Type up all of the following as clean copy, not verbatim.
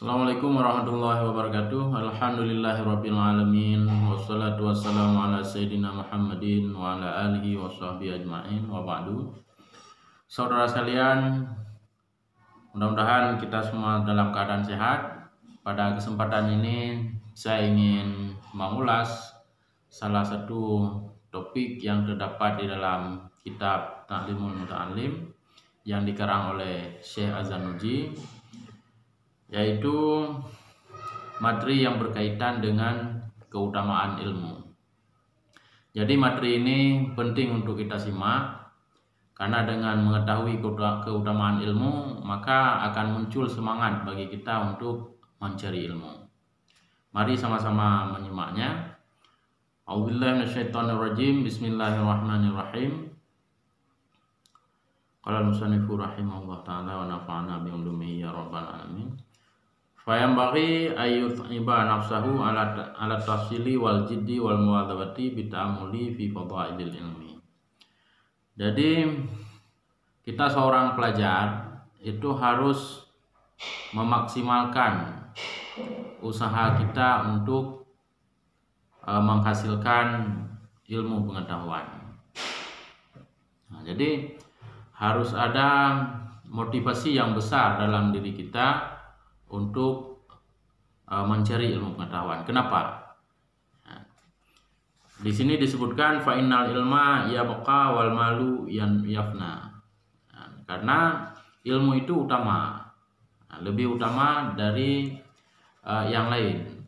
Assalamualaikum warahmatullahi wabarakatuh. Alhamdulillahirabbil alamin. Wassalatu wassalamu ala sayyidina Muhammadin wa ala alihi washabbihi ajmain wa ba'du. Saudara sekalian, mudah-mudahan kita semua dalam keadaan sehat. Pada kesempatan ini saya ingin mengulas salah satu topik yang terdapat di dalam kitab Ta'limul Muta'allim yang dikarang oleh Syekh Az-Zarnuji, yaitu materi yang berkaitan dengan keutamaan ilmu. Jadi materi ini penting untuk kita simak, karena dengan mengetahui keutamaan ilmu, maka akan muncul semangat bagi kita untuk mencari ilmu. Mari sama-sama menyimaknya. A'udzubillahi minasyaitonirrajim. Bismillahirrahmanirrahim. Qala al-musannifu rahimahullah ta'ala wa nafa'ana bi ulumihi ya rabbal alamin. Fayambaghi ayyut'iba nafsahu ala tafsili wal jiddi wal muwadzabati bita'amuli fi fadailil ilmi. Jadi kita seorang pelajar itu harus memaksimalkan usaha kita untuk menghasilkan ilmu pengetahuan. Nah, jadi harus ada motivasi yang besar dalam diri kita untuk mencari ilmu pengetahuan. Kenapa? Nah, di sini disebutkan fa innal ilma yabqa wal malu yafna. Nah, karena ilmu itu utama, lebih utama dari yang lain.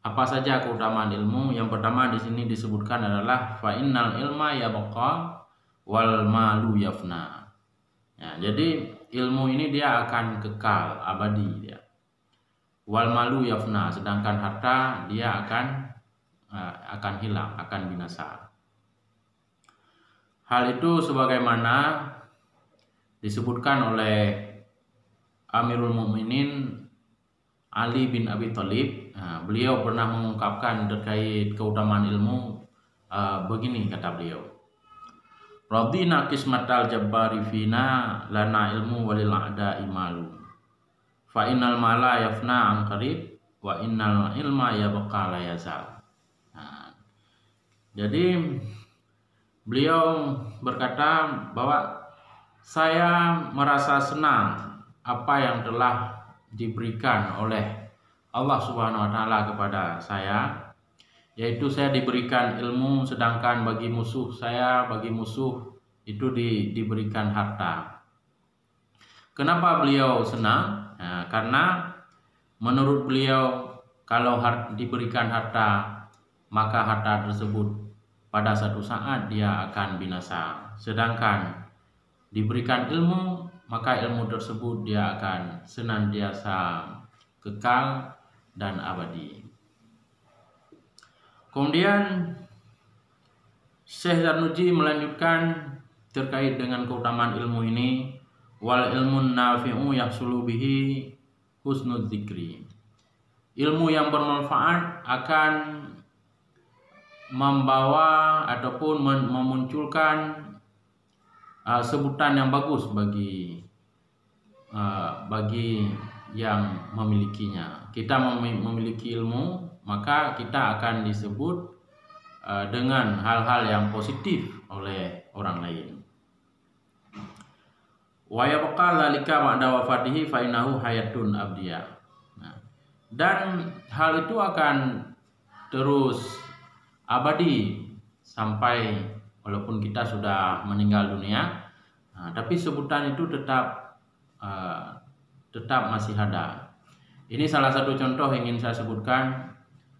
Apa saja keutamaan ilmu? Yang pertama di sini disebutkan adalah fa innal ilma yabqa wal malu yafna. Ya, jadi ilmu ini dia akan kekal, abadi dia. Wal malu yafna, sedangkan harta dia akan hilang, akan binasa. Hal itu sebagaimana disebutkan oleh Amirul Mukminin Ali bin Abi Thalib. Nah, beliau pernah mengungkapkan terkait keutamaan ilmu begini, kata beliau: Radina qismatal jabbari fina lana ilmu walil a'da'i malu. Fa innal mala yafna an qarib wa innal ilma yabqa la yazal. Nah, jadi beliau berkata bahwa saya merasa senang apa yang telah diberikan oleh Allah Subhanahu wa taala kepada saya, yaitu saya diberikan ilmu, sedangkan bagi musuh itu diberikan harta. Kenapa beliau senang? Nah, karena menurut beliau kalau diberikan harta, maka harta tersebut pada satu saat dia akan binasa. Sedangkan diberikan ilmu, maka ilmu tersebut dia akan senantiasa kekal dan abadi. Kemudian Syekh Zarnuji melanjutkan terkait dengan keutamaan ilmu ini, wal ilmun nafi'u yahsulu bihi husnul dzikri. Ilmu yang bermanfaat akan membawa ataupun memunculkan sebutan yang bagus bagi yang memilikinya. Kita memiliki ilmu, maka kita akan disebut dengan hal-hal yang positif oleh orang lain. Wa yabqa dzalika ba'da wafatihi fa innahu hayatun abdiyah. Nah, dan hal itu akan terus abadi sampai walaupun kita sudah meninggal dunia, tapi sebutan itu tetap masih ada. Ini salah satu contoh yang ingin saya sebutkan.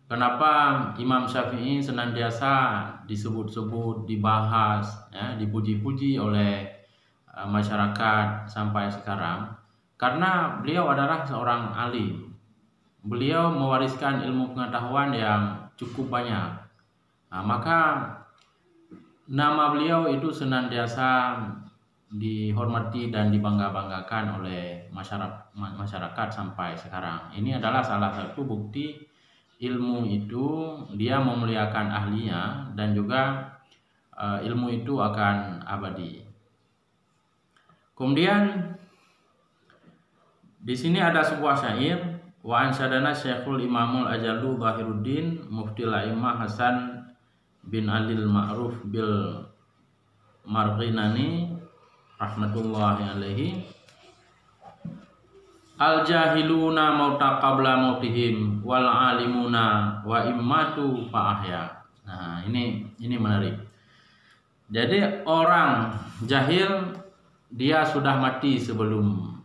Kenapa Imam Syafi'i senantiasa disebut-sebut, dibahas, ya, dipuji-puji oleh masyarakat sampai sekarang? Karena beliau adalah seorang alim. Beliau mewariskan ilmu pengetahuan yang cukup banyak. Nah, maka nama beliau itu senantiasa dihormati dan dibangga-banggakan oleh masyarakat sampai sekarang. Ini adalah salah satu bukti ilmu itu dia memuliakan ahlinya, dan juga ilmu itu akan abadi. Kemudian di sini ada sebuah syair, Wa ansadana Syekhul Imamul Ajalu Zahiruddin Mufti Laimah Hasan bin Alil Ma'ruf bil Marghinani rahmatullahi alaihi, al jahiluna mauta qabla mautihim wal alimuna wa immatu fa ahya. Nah, ini menarik. Jadi orang jahil dia sudah mati sebelum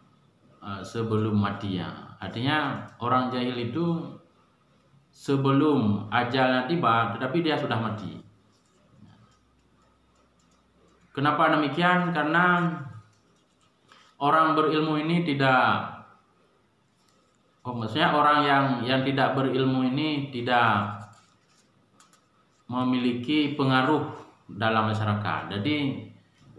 matinya. Artinya orang jahil itu sebelum ajalnya tiba tetapi dia sudah mati. Kenapa demikian? Karena orang berilmu ini maksudnya orang yang tidak berilmu ini tidak memiliki pengaruh dalam masyarakat. Jadi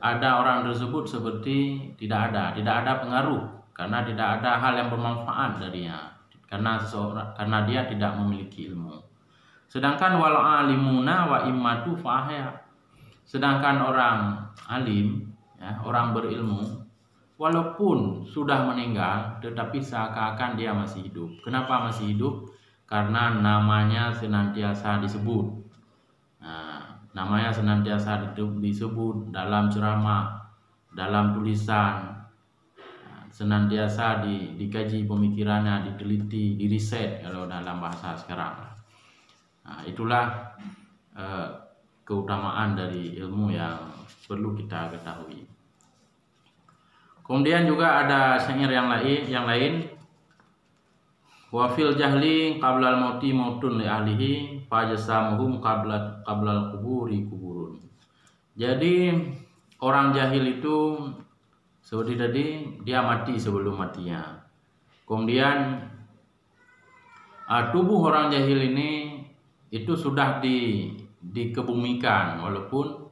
ada orang tersebut seperti tidak ada pengaruh karena tidak ada hal yang bermanfaat darinya, karena dia tidak memiliki ilmu. Sedangkan wal alimuna wa immatu fahya, sedangkan orang alim, ya, orang berilmu, walaupun sudah meninggal tetapi seakan-akan dia masih hidup. Kenapa masih hidup? Karena namanya senantiasa disebut. Nah, namanya senantiasa disebut dalam ceramah, dalam tulisan, senantiasa dikaji pemikirannya, diteliti, diriset kalau dalam bahasa sekarang. Nah, itulah keutamaan dari ilmu yang perlu kita ketahui. Kemudian juga ada syair yang lain. Wa fil jahli qablal mauti mautun li ahlihi fajasamuhum qablal kuburi kuburun. Jadi orang jahil itu seperti tadi, dia mati sebelum matinya. Kemudian tubuh orang jahil ini itu sudah dikebumikan walaupun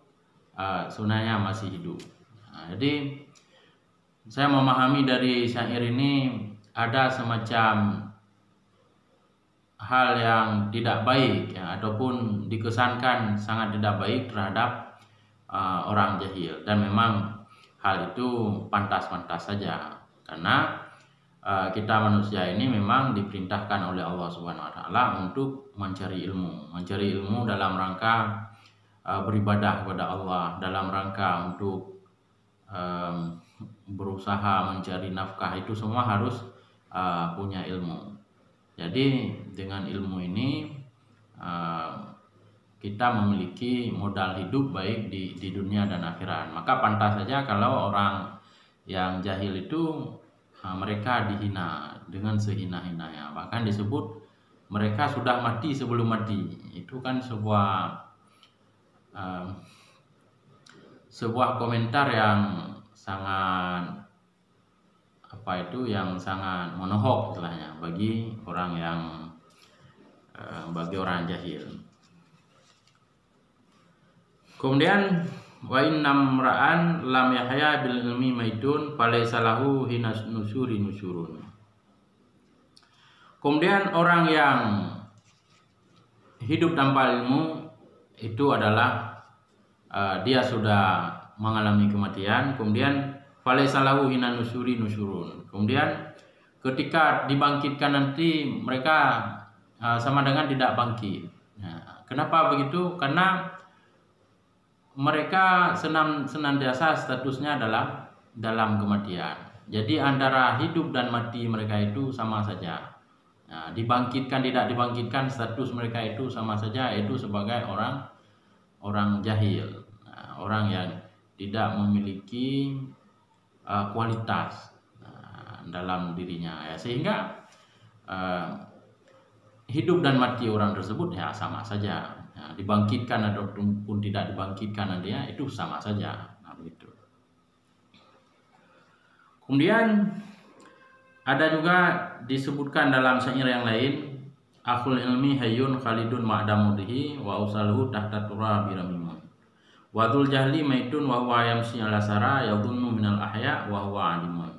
sebenarnya masih hidup. Nah, jadi saya memahami dari syair ini ada semacam hal yang tidak baik, ya, ataupun dikesankan sangat tidak baik terhadap orang jahil, dan memang hal itu pantas-pantas saja karena kita manusia ini memang diperintahkan oleh Allah Subhanahu wa taala untuk mencari ilmu dalam rangka beribadah kepada Allah, dalam rangka untuk berusaha mencari nafkah. Itu semua harus punya ilmu. Jadi dengan ilmu ini kita memiliki modal hidup baik di dunia dan akhirat. Maka pantas saja kalau orang yang jahil itu mereka dihina dengan sehina-hinanya. Bahkan disebut mereka sudah mati sebelum mati. Itu kan sebuah komentar yang sangat sangat menohok istilahnya bagi orang jahil. Kemudian wa innam ra'an lam yahya bil ilmi maitun falaysa lahu hinas nusyurun. Kemudian orang yang hidup tanpa ilmu itu adalah dia sudah mengalami kematian. Kemudian falaysa lahu hinan nusyurun. Kemudian ketika dibangkitkan nanti mereka sama dengan tidak bangkit. Nah, kenapa begitu? Karena mereka senantiasa statusnya adalah dalam kematian. Jadi antara hidup dan mati mereka itu sama saja. Nah, dibangkitkan tidak dibangkitkan, status mereka itu sama saja, itu sebagai orang jahil, orang yang tidak memiliki kualitas dalam dirinya, ya, sehingga hidup dan mati orang tersebut ya sama saja. Nah, dibangkitkan ataupun tidak dibangkitkan nantinya itu sama saja. Nah, begitu. Kemudian ada juga disebutkan dalam syair yang lain, akhul ilmi hayyun khalidun ma'damudihi wa usaluhu tahta turabi ramimun. Wadul jahli maitun wa huwa yamsi ala sara yadhunnu minal ahya wa huwa alimun.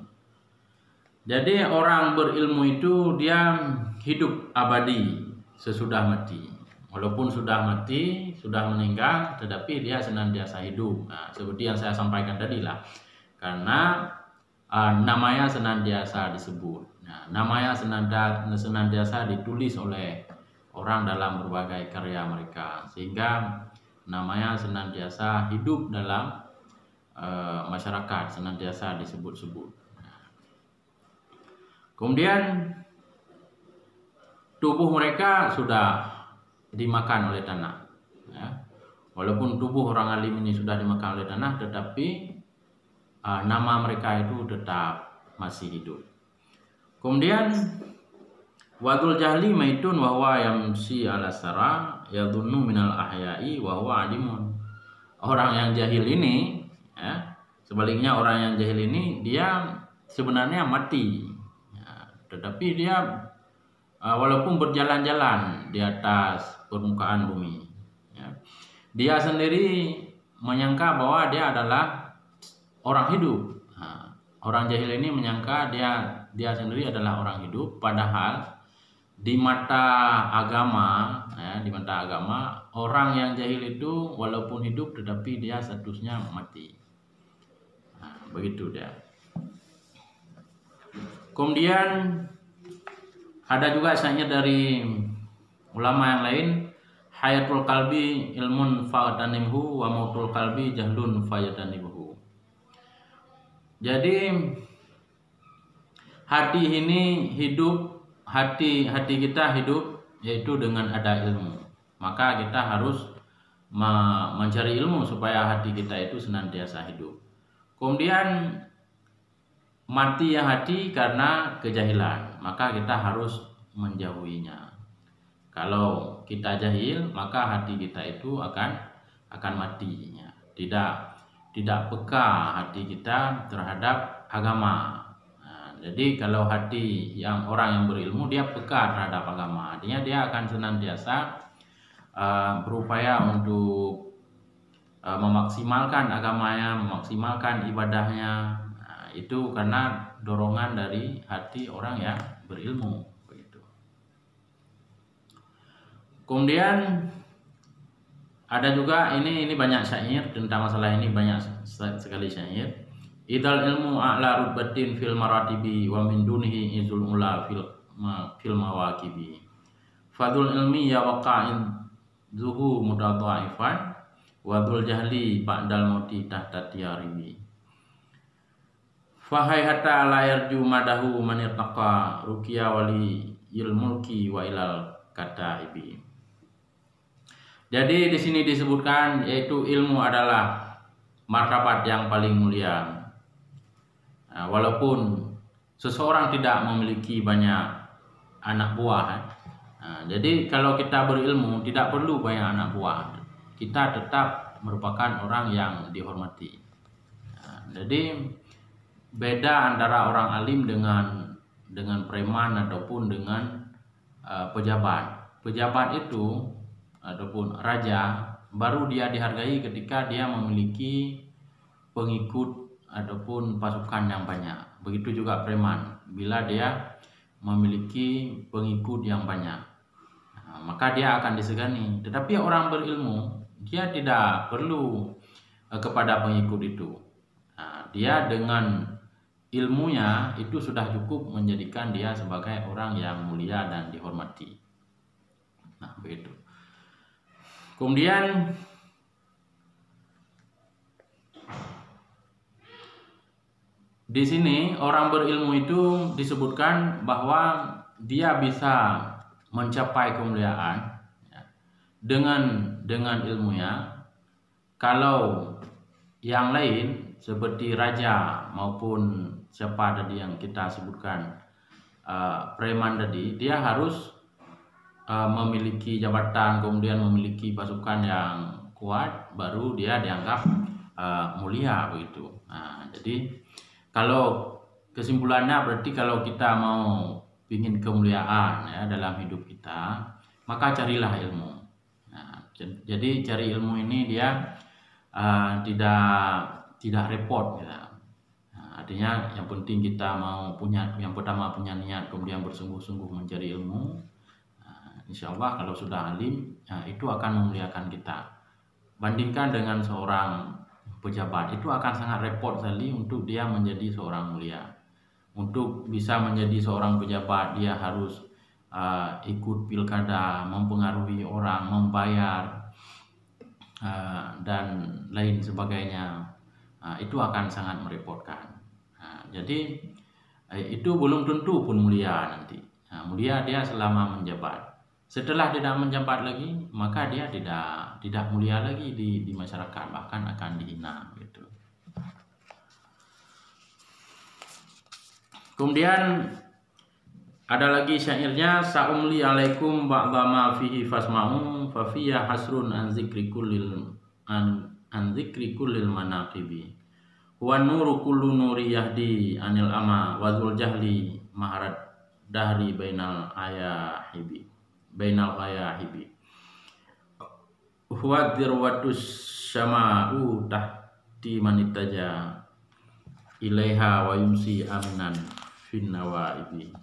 Jadi orang berilmu itu dia hidup abadi sesudah mati. Walaupun sudah mati, sudah meninggal, tetapi dia senantiasa hidup. Nah, seperti yang saya sampaikan tadi lah, karena namanya senantiasa disebut. Nah, namanya senantiasa ditulis oleh orang dalam berbagai karya mereka, sehingga namanya senantiasa hidup dalam masyarakat, senantiasa disebut-sebut. Kemudian tubuh mereka sudah dimakan oleh tanah. Ya. Walaupun tubuh orang alim ini sudah dimakan oleh tanah, tetapi nama mereka itu tetap masih hidup. Kemudian wadul jahli maitun wa huwa yamsi ala sara yadhunnu minal ahya'i wa huwa alimun. Orang yang jahil ini, ya, sebaliknya orang yang jahil ini dia sebenarnya mati, ya, tetapi dia walaupun berjalan-jalan di atas permukaan bumi, ya, dia sendiri menyangka bahwa dia adalah orang hidup. Nah, orang jahil ini menyangka dia sendiri adalah orang hidup, padahal di mata agama, ya, di mata agama orang yang jahil itu walaupun hidup tetapi dia statusnya mati. Nah, begitu dia. Kemudian ada juga syair dari ulama yang lain, hayatul qalbi ilmun fa'tanimhu wa mautul qalbi jahlun fayatanibuhu. Jadi hati ini hidup, hati kita hidup yaitu dengan ada ilmu. Maka kita harus mencari ilmu supaya hati kita itu senantiasa hidup. Kemudian mati ya hati karena kejahilan, maka kita harus menjauhinya. Kalau kita jahil, maka hati kita itu akan mati, ya. Tidak peka hati kita terhadap agama. Nah, jadi kalau hati orang yang berilmu dia peka terhadap agama, artinya dia akan senantiasa berupaya untuk memaksimalkan agamanya, memaksimalkan ibadahnya. Nah, itu karena dorongan dari hati orang yang berilmu, begitu. Kemudian ada juga ini banyak syair tentang masalah ini, banyak sekali syair. Idal ilmu a'la rutbatin fil maratibi wa min dunihi izul ula fil mawakibi. Fadul ilmi ya waqa'in zuhu mutadha'ifan wa dzul jahli ba'dal mauti tahta tiyaribi. Fahai hatta la yarju madahu man irtaqa ruqiya wali ilmulki wa ilal kataibi. Jadi di sini disebutkan yaitu ilmu adalah martabat yang paling mulia. Nah, walaupun seseorang tidak memiliki banyak anak buah, nah, jadi kalau kita berilmu tidak perlu banyak anak buah, kita tetap merupakan orang yang dihormati. Nah, jadi beda antara orang alim dengan preman ataupun dengan pejabat. Pejabat itu ataupun raja baru dia dihargai ketika dia memiliki pengikut ataupun pasukan yang banyak. Begitu juga preman, bila dia memiliki pengikut yang banyak, nah, maka dia akan disegani. Tetapi orang berilmu dia tidak perlu kepada pengikut itu. Nah, dia dengan ilmunya itu sudah cukup menjadikan dia sebagai orang yang mulia dan dihormati. Nah, begitu. Kemudian di sini orang berilmu itu disebutkan bahwa dia bisa mencapai kemuliaan, ya, dengan ilmunya. Kalau yang lain seperti raja maupun siapa tadi yang kita sebutkan preman tadi, dia harus memiliki jabatan, kemudian memiliki pasukan yang kuat, baru dia dianggap mulia, begitu. Nah, jadi kalau kesimpulannya berarti kalau kita mau ingin kemuliaan, ya, dalam hidup kita, maka carilah ilmu. Nah, jadi cari ilmu ini dia tidak repot, ya. Nah, artinya yang penting kita yang pertama punya niat, kemudian bersungguh-sungguh mencari ilmu. Insya Allah kalau sudah alim, ya, itu akan memuliakan kita. Bandingkan dengan seorang pejabat, itu akan sangat repot sekali untuk dia menjadi seorang mulia. untuk bisa menjadi seorang pejabat dia harus ikut pilkada, mempengaruhi orang, membayar dan lain sebagainya. Itu akan sangat merepotkan. Jadi itu belum tentu pun mulia nanti. Mulia dia selama menjabat. Setelah tidak menjabat lagi, maka dia tidak mulia lagi di masyarakat, bahkan akan dihina gitu. Kemudian ada lagi syairnya, sa'umli alaikum ba'dha ma fihi fasma'u fa fiya hasrun an dzikri kullil manaqibi. Wa nuru kullu nuri yahdi anil ama wa dzul jahli maharat dahri bainal ayahibi. Huwa dirwatus syama'u tahti manitaja ilaiha wa yumsi aminan fin nawaibi.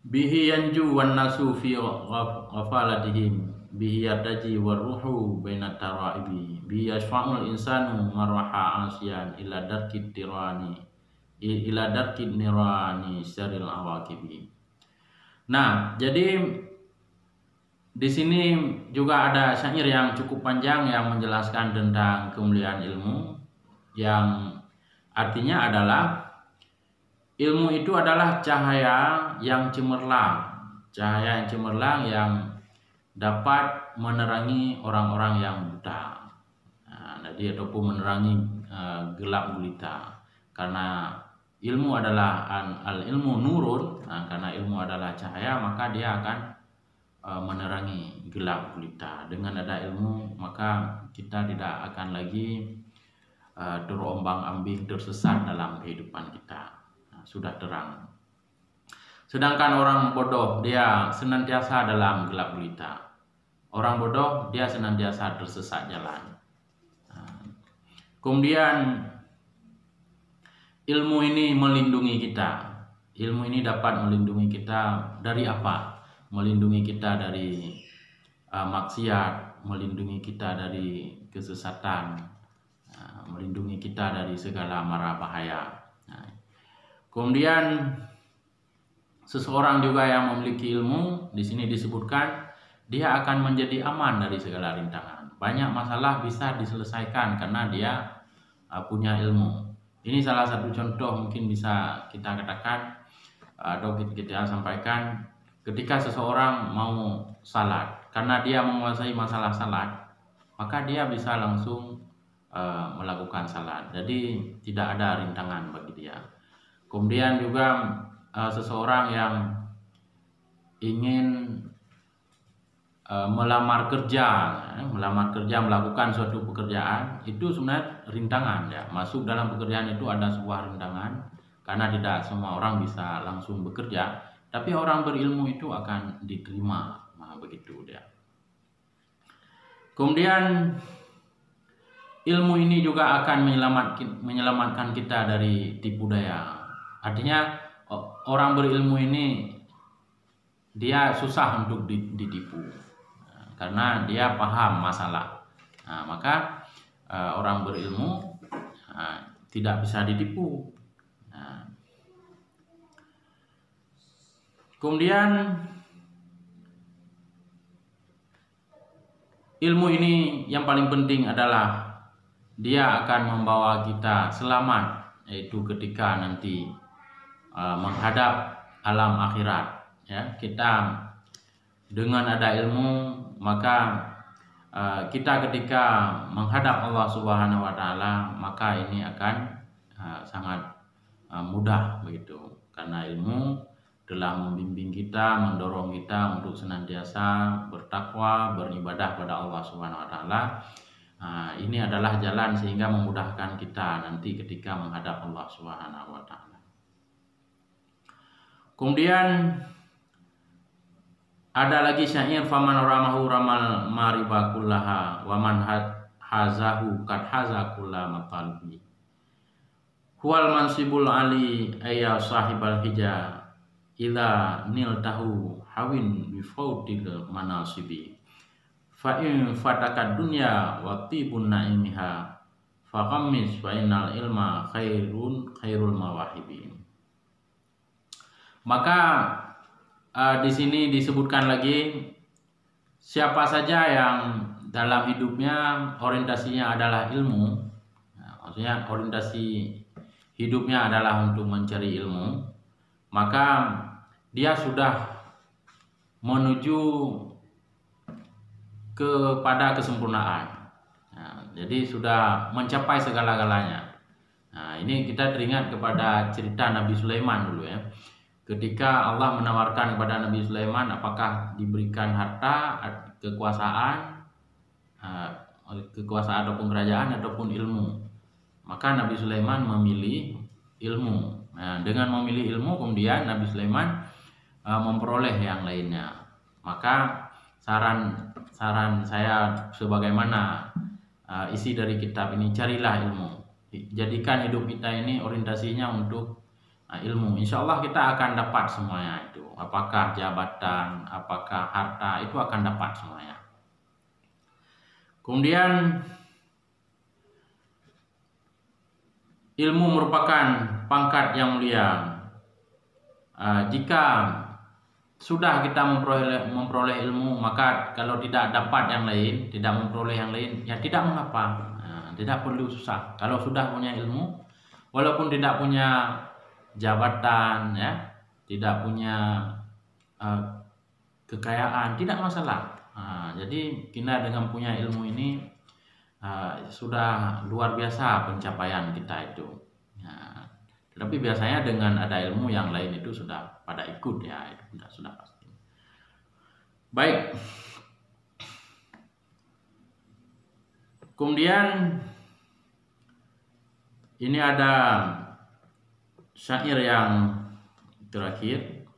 Bihi yanju wan nasu fi ghafalatihim bihi yataji waruhu bainat taraibi bihi yashfa'ul insanu marwaha asyan ila darkid nirani syaril awaqibi. Nah, jadi di sini juga ada syair yang cukup panjang yang menjelaskan tentang kemuliaan ilmu, yang artinya adalah ilmu itu adalah cahaya yang cemerlang yang dapat menerangi orang-orang yang buta, jadi ataupun menerangi gelap gulita. Karena ilmu adalah al-ilmu nurun, karena ilmu adalah cahaya, maka dia akan menerangi gelap gulita. Dengan ada ilmu, maka kita tidak akan lagi terombang-ambing, tersesat dalam kehidupan kita. Sudah terang. Sedangkan orang bodoh dia senantiasa dalam gelap gulita. Orang bodoh dia senantiasa tersesat jalan. Kemudian ilmu ini melindungi kita. Ilmu ini dapat melindungi kita dari apa? Melindungi kita dari maksiat, melindungi kita dari kesesatan, melindungi kita dari segala mara bahaya. Kemudian seseorang juga yang memiliki ilmu, di sini disebutkan dia akan menjadi aman dari segala rintangan. Banyak masalah bisa diselesaikan karena dia punya ilmu. Ini salah satu contoh mungkin bisa kita katakan atau kita sampaikan ketika seseorang mau salat, karena dia menguasai masalah salat, maka dia bisa langsung melakukan salat. Jadi tidak ada rintangan bagi dia. Kemudian juga seseorang yang ingin melamar kerja, melakukan suatu pekerjaan, itu sebenarnya rintangan ya. Masuk dalam pekerjaan itu ada sebuah rintangan, karena tidak semua orang bisa langsung bekerja, tapi orang berilmu itu akan diterima. Begitu dia. Kemudian ilmu ini juga akan menyelamatkan kita dari tipu daya. Artinya orang berilmu ini dia susah untuk ditipu, karena dia paham masalah. Maka orang berilmu tidak bisa ditipu. Kemudian ilmu ini yang paling penting adalah dia akan membawa kita selamat, yaitu ketika nanti menghadap alam akhirat. Ya, kita dengan ada ilmu, maka kita ketika menghadap Allah Subhanahu wa taala, maka ini akan sangat mudah begitu, karena ilmu telah membimbing kita, mendorong kita untuk senantiasa bertakwa, beribadah pada Allah Subhanahu wa taala. Ini adalah jalan sehingga memudahkan kita nanti ketika menghadap Allah Subhanahu wa taala. Kemudian ada lagi syair, faman ramahu ramal mariba kullaha wa man hazahu kad haza kulla matalbi. Huwal mansibul ali ayya sahibal hija idza niltahu hawin bi fautil manasibi. Fa in fataka dunya wa tibun naimiha faqammis fa innal ilma khairul mawahibi. Maka di sini disebutkan lagi, siapa saja yang dalam hidupnya orientasinya adalah ilmu, maksudnya orientasi hidupnya adalah untuk mencari ilmu, maka dia sudah menuju kepada kesempurnaan. Jadi sudah mencapai segala-galanya. Ini kita teringat kepada cerita Nabi Sulaiman dulu ya. Ketika Allah menawarkan kepada Nabi Sulaiman apakah diberikan harta, kekuasaan ataupun kerajaan ataupun ilmu, maka Nabi Sulaiman memilih ilmu. Dengan memilih ilmu kemudian Nabi Sulaiman memperoleh yang lainnya. Maka saran saya sebagaimana isi dari kitab ini, carilah ilmu. Jadikan hidup kita ini orientasinya untuk ilmu. Insya Allah kita akan dapat semuanya itu. Apakah jabatan, apakah harta, itu akan dapat semuanya. Kemudian ilmu merupakan pangkat yang mulia. Jika sudah kita memperoleh ilmu, maka kalau tidak dapat yang lain, tidak memperoleh yang lain, ya tidak mengapa, tidak perlu susah. Kalau sudah punya ilmu, walaupun tidak punya jabatan, ya, tidak punya kekayaan, tidak masalah. Jadi kita dengan punya ilmu ini sudah luar biasa pencapaian kita itu. Tapi biasanya dengan ada ilmu yang lain itu sudah pada ikut ya, itu sudah pasti. Baik. Kemudian ini ada syair yang terakhir.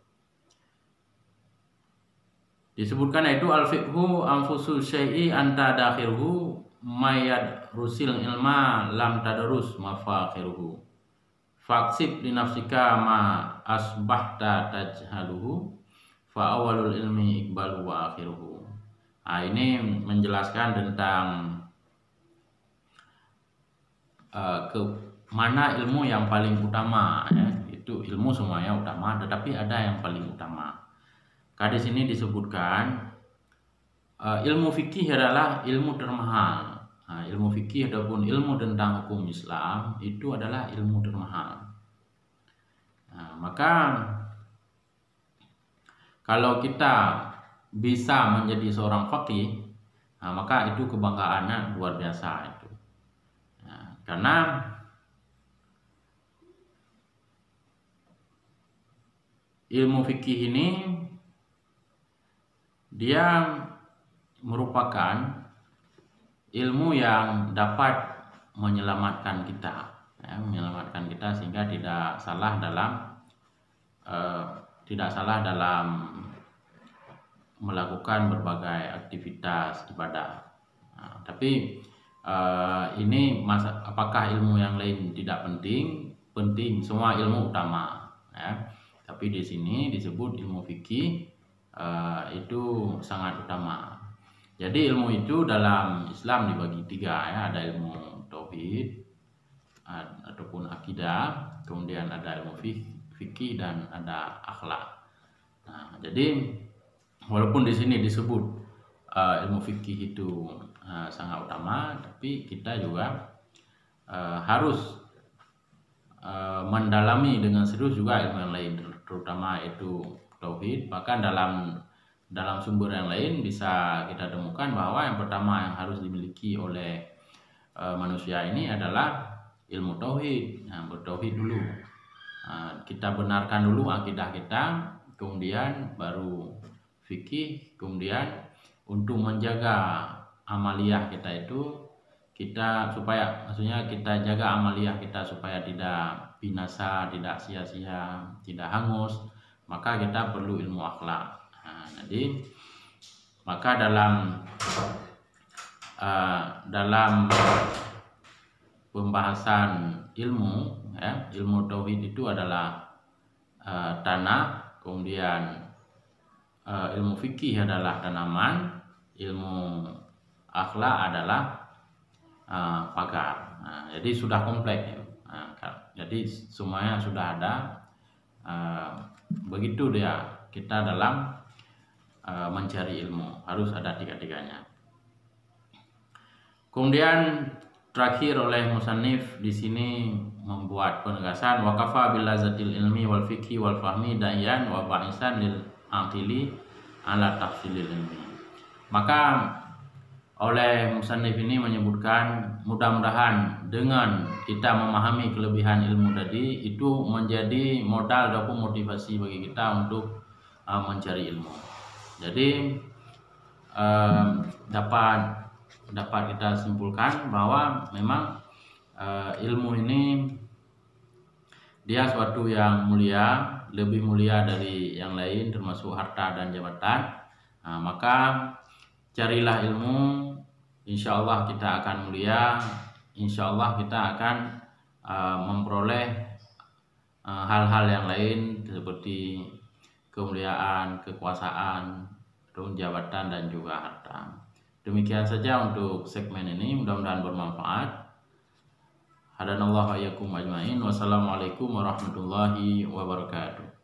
Disebutkan yaitu al-fiqhu anfusu syai'i anta dakhirhu mayad rusil ilma lam tadarus mafakhiruhu. Faksib li nafsika ma asbahta tajhaluhu fa awalul ilmi iqbalu wa akhiruhu. Ini menjelaskan tentang ke mana ilmu yang paling utama ya. Itu ilmu semuanya utama, tetapi ada yang paling utama. Di sini disebutkan ilmu fikih adalah ilmu termahal. Ilmu fikih ataupun ilmu tentang hukum Islam itu adalah ilmu termahal. Maka kalau kita bisa menjadi seorang faqih, maka itu kebanggaannya luar biasa itu. Karena ilmu fikih ini dia merupakan ilmu yang dapat menyelamatkan kita, menyelamatkan kita sehingga tidak salah dalam melakukan berbagai aktivitas ibadah. Tapi ini apakah ilmu yang lain tidak penting? Penting, semua ilmu utama. Tapi di sini disebut ilmu fikih itu sangat utama. Jadi ilmu itu dalam Islam dibagi tiga ya, ada ilmu tauhid ataupun akidah, kemudian ada ilmu fikih dan ada akhlak. Jadi walaupun di sini disebut ilmu fikih itu sangat utama, tapi kita juga harus mendalami dengan serius juga ilmu yang lain, terutama itu tauhid. Bahkan dalam sumber yang lain bisa kita temukan bahwa yang pertama yang harus dimiliki oleh manusia ini adalah ilmu tauhid. Bertauhid dulu, kita benarkan dulu akidah kita, kemudian baru fikih, kemudian untuk menjaga amaliyah kita itu maksudnya kita jaga amaliyah kita supaya tidak binasa, tidak sia-sia, tidak hangus, maka kita perlu ilmu akhlak. Jadi maka dalam pembahasan ilmu ya, ilmu tauhid itu adalah tanah, kemudian ilmu fikih adalah tanaman, ilmu akhlak adalah pagar. Nah, jadi sudah komplek. Nah, jadi semuanya sudah ada. Begitu dia kita dalam mencari ilmu, harus ada tiga-tiganya. Kemudian terakhir oleh musannif di sini membuat penegasan waqafa bil lazatil ilmi wal fikhi wal fahmi dayan wa ba'isan lil aqili ala tafsilil ilmi. Maka oleh musannif ini menyebutkan mudah-mudahan dengan kita memahami kelebihan ilmu tadi itu menjadi modal ataupun motivasi bagi kita untuk mencari ilmu. Jadi dapat kita simpulkan bahwa memang ilmu ini dia suatu yang mulia, lebih mulia dari yang lain termasuk harta dan jabatan. Nah, maka carilah ilmu, insya Allah kita akan mulia, insya Allah kita akan memperoleh hal-hal yang lain seperti kemuliaan, kekuasaan, jabatan dan juga harta. Demikian saja untuk segmen ini, mudah-mudahan bermanfaat. Hadanallahu wa iyyakum ajmain. Wassalamualaikum warahmatullahi wabarakatuh.